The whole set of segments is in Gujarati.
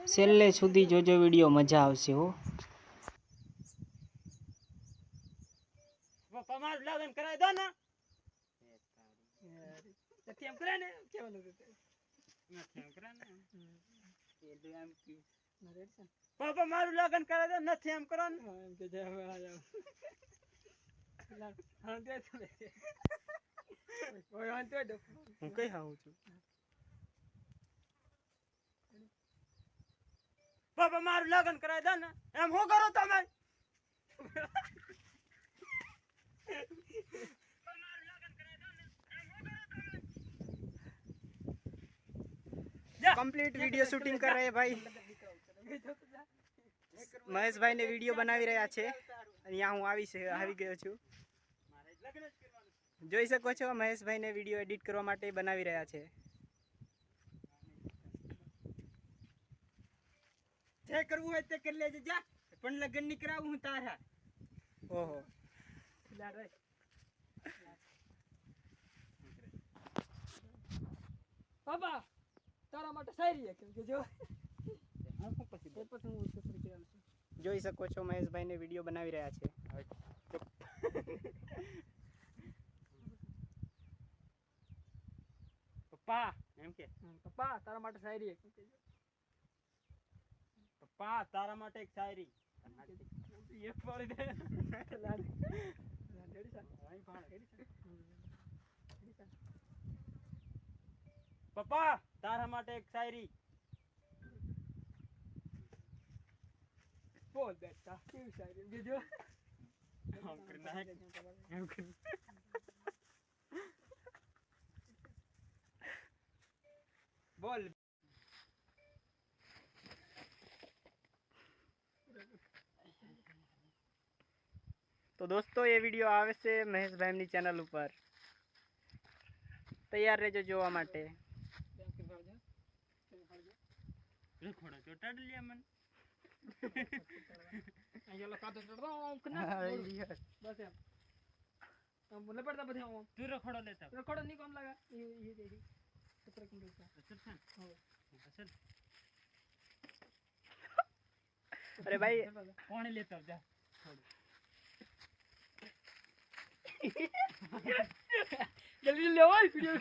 છેલ્લે સુધી જોજો વિડીયો, મજા આવશે હો. તમારું લગન કરાવી દો ને. નથી એમ કરે ને કેવાનું નથી એમ કરે ને એમ કે પાપા મારું લગન કરાવી દો નથી એમ કરો ને એમ કે હવે આ જાવ હા દે તો ઓય આન તો દો હું કઈ આવું છું પાપા મારું લગન કરાવી દો ને એમ હું કરો તમે कंप्लीट वीडियो शूटिंग कर रहे हैं भाई महेश भाई ने वीडियो बनावी રહ્યા છે અને અહીંયા હું આવી ગયો છું જોઈ શકો છો મહેશ ભાઈ ને વિડિયો એડિટ કરવા માટે બનાવી રહ્યા છે જે કરવું હોય તે કરી લેજે જા પણ લગન ની કરાવું હું તારા ઓહો બાબા તારા માટે સારી છે કેમ કે જો હું પછી હું ઉત્તર કર્યા છે જોઈ શકો છો મહેશ ભાઈ ને વિડિયો બનાવી રહ્યા છે પપ્પા એમ કે પપ્પા તારા માટે શાયરી છે પપ્પા તારા માટે એક શાયરી એક પાડી દે પપ્પા તારા માટે એક શાયરી બોલ બેટા કેવી શાયરી બીજો બોલ तो दोस्तों ये वीडियो आवे से महेश भाई ની ચેનલ ઉપર તૈયાર રહેજો જોવા માટે રખોડો ચોટાડ લે મન અહીંયા લખા તો ચડતો આમ કના બસ એમ આમ બોલે પડતા બધે આમ તું રખોડો લેતા રખોડો ની કોમ લાગા ये देखी सत्र किलो का अच्छा हां अच्छा अरे भाई पानी लेता जा जल्दी ले आओ वीडियो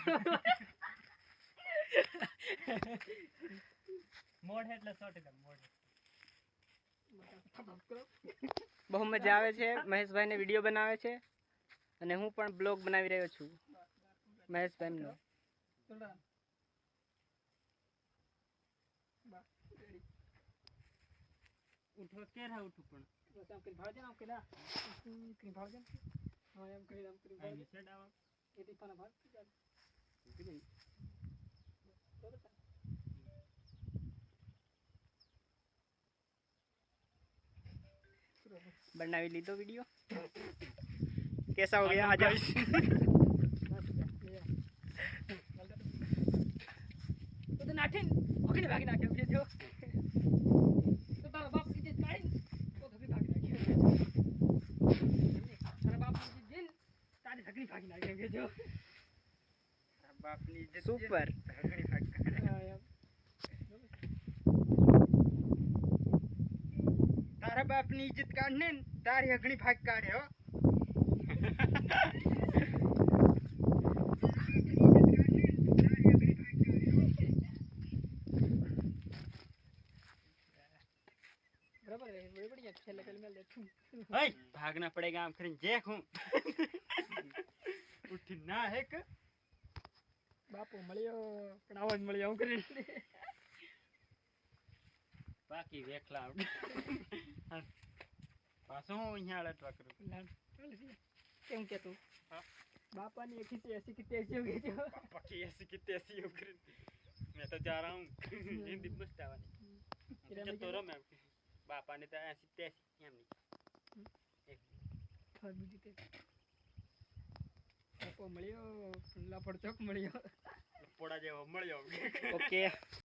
मोड है એટલે શોર્ટ એકદમ મોડ બહુ મજા આવે છે મહેશ ભાઈ ને વિડિયો બનાવે છે અને હું પણ બ્લોગ બનાવી રહ્યો છું મહેશ ભાઈ નો ઉઠો કે રહા ઉઠું પણ આમ કરી ભાળ દે આમ કે ના કરી ભાળ દે હા એમ કરી ભાળ દે સેડ આવા એ દીપાના ભાળ बनावी लीधो वीडियो कैसा हो गया आज तो नाठिन ओके भागी नाखे उठे जो तो तारा बाप इज्जत काढी तो धबी भागी नाखे तारा बाप इज्जत दिन तारी धगनी भागी नाखे जो तारा बाप ની इज्जत सुपर धगनी भागी तारा बाप ની इज्जत काढणे तारी हगणी भाग काढे हो बराबर है बढ़िया खेल खेल में ले भाई भागना पड़ेगा हम करें जेक हूं उठी ना है क बापू મળ્યો પણ આવાજ મળ્યો હું કરી બાકી વેખલા પાછો હું અહીંયા અડટવા કરું કેમ કે તું હા બાપાની એકી ऐसी की तैसी हो गई जो पापा की ऐसी की तैसी हो गई मैं तो जा रहा हूं हिंदी बस्तावानी तो तोरा मैं बापा ने तो ऐसी तैसी एम नहीं एक थोड़ी बीजी ते બાપો મળ્યો લફડ ચોક મળ્યો પોડા જેવો મળ્યો ओके